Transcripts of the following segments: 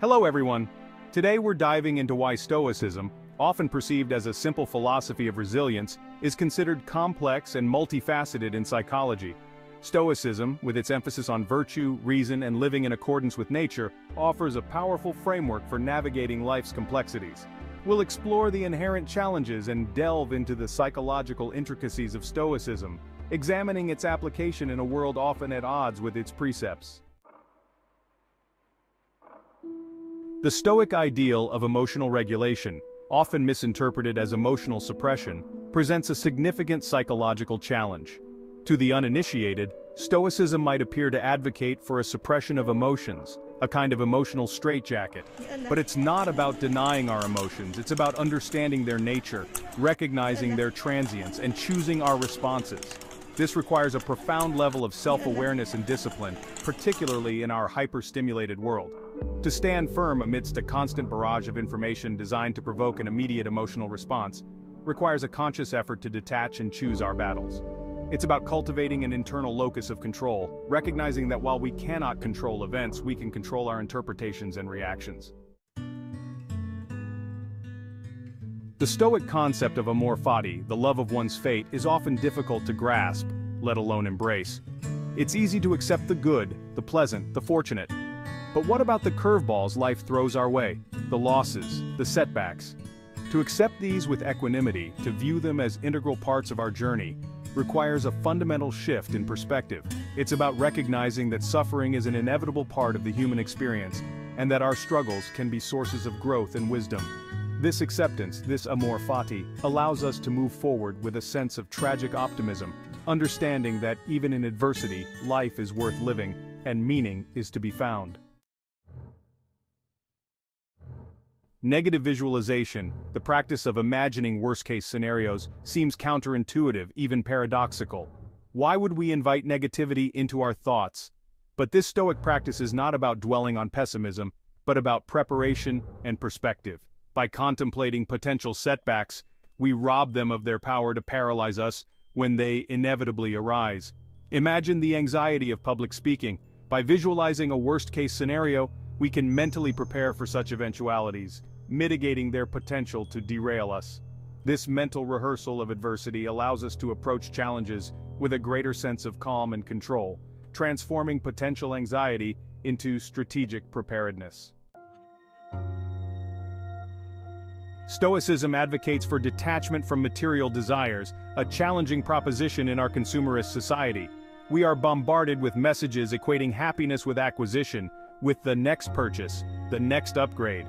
Hello everyone. Today we're diving into why Stoicism, often perceived as a simple philosophy of resilience, is considered complex and multifaceted in psychology. Stoicism, with its emphasis on virtue, reason, and living in accordance with nature, offers a powerful framework for navigating life's complexities. We'll explore the inherent challenges and delve into the psychological intricacies of Stoicism, examining its application in a world often at odds with its precepts. The Stoic ideal of emotional regulation, often misinterpreted as emotional suppression, presents a significant psychological challenge. To the uninitiated, Stoicism might appear to advocate for a suppression of emotions, a kind of emotional straitjacket. But it's not about denying our emotions, it's about understanding their nature, recognizing their transience, and choosing our responses. This requires a profound level of self-awareness and discipline, particularly in our hyper-stimulated world. To stand firm amidst a constant barrage of information designed to provoke an immediate emotional response requires a conscious effort to detach and choose our battles. It's about cultivating an internal locus of control, recognizing that while we cannot control events, we can control our interpretations and reactions. The Stoic concept of amor fati, the love of one's fate, is often difficult to grasp, let alone embrace. It's easy to accept the good, the pleasant, the fortunate. But what about the curveballs life throws our way, the losses, the setbacks? To accept these with equanimity, to view them as integral parts of our journey, requires a fundamental shift in perspective. It's about recognizing that suffering is an inevitable part of the human experience, and that our struggles can be sources of growth and wisdom. This acceptance, this amor fati, allows us to move forward with a sense of tragic optimism, understanding that even in adversity, life is worth living, and meaning is to be found. Negative visualization, the practice of imagining worst-case scenarios, seems counterintuitive, even paradoxical. Why would we invite negativity into our thoughts? But this Stoic practice is not about dwelling on pessimism, but about preparation and perspective. By contemplating potential setbacks, we rob them of their power to paralyze us when they inevitably arise. Imagine the anxiety of public speaking. By visualizing a worst-case scenario, we can mentally prepare for such eventualities, mitigating their potential to derail us. This mental rehearsal of adversity allows us to approach challenges with a greater sense of calm and control, transforming potential anxiety into strategic preparedness. Stoicism advocates for detachment from material desires, a challenging proposition in our consumerist society. We are bombarded with messages equating happiness with acquisition, with the next purchase, the next upgrade.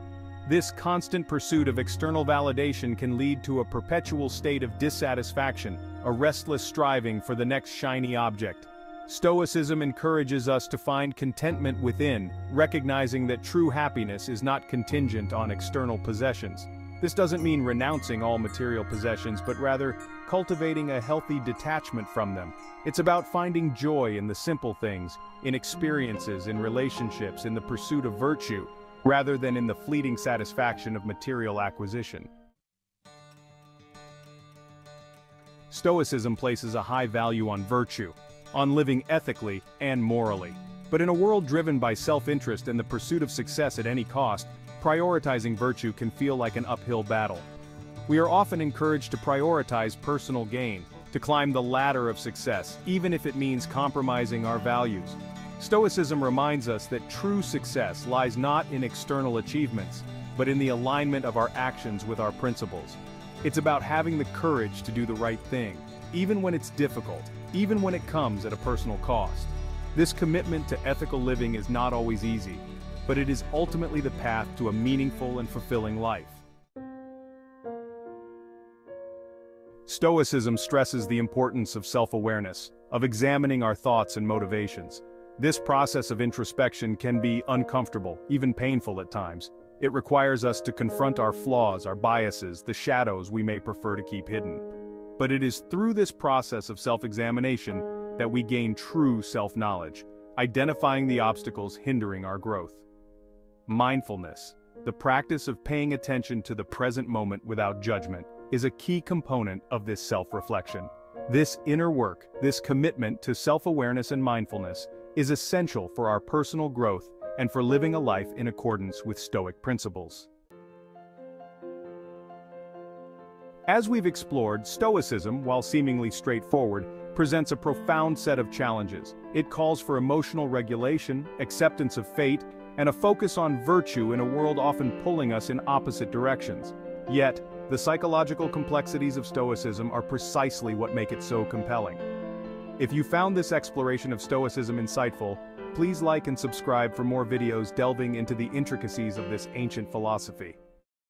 This constant pursuit of external validation can lead to a perpetual state of dissatisfaction, a restless striving for the next shiny object. Stoicism encourages us to find contentment within, recognizing that true happiness is not contingent on external possessions. This doesn't mean renouncing all material possessions, but rather cultivating a healthy detachment from them. It's about finding joy in the simple things, in experiences, in relationships, in the pursuit of virtue, rather than in the fleeting satisfaction of material acquisition. Stoicism places a high value on virtue, on living ethically and morally. But in a world driven by self-interest and the pursuit of success at any cost, prioritizing virtue can feel like an uphill battle. We are often encouraged to prioritize personal gain, to climb the ladder of success, even if it means compromising our values. Stoicism reminds us that true success lies not in external achievements, but in the alignment of our actions with our principles. It's about having the courage to do the right thing, even when it's difficult, even when it comes at a personal cost. This commitment to ethical living is not always easy, but it is ultimately the path to a meaningful and fulfilling life. Stoicism stresses the importance of self-awareness, of examining our thoughts and motivations. This process of introspection can be uncomfortable, even painful at times. It requires us to confront our flaws, our biases, the shadows we may prefer to keep hidden. But it is through this process of self-examination that we gain true self-knowledge, identifying the obstacles hindering our growth. Mindfulness, the practice of paying attention to the present moment without judgment, is a key component of this self-reflection. This inner work, this commitment to self-awareness and mindfulness, is essential for our personal growth and for living a life in accordance with Stoic principles. As we've explored, Stoicism, while seemingly straightforward, presents a profound set of challenges. It calls for emotional regulation, acceptance of fate, and a focus on virtue in a world often pulling us in opposite directions. Yet, the psychological complexities of Stoicism are precisely what make it so compelling. If you found this exploration of Stoicism insightful, please like and subscribe for more videos delving into the intricacies of this ancient philosophy.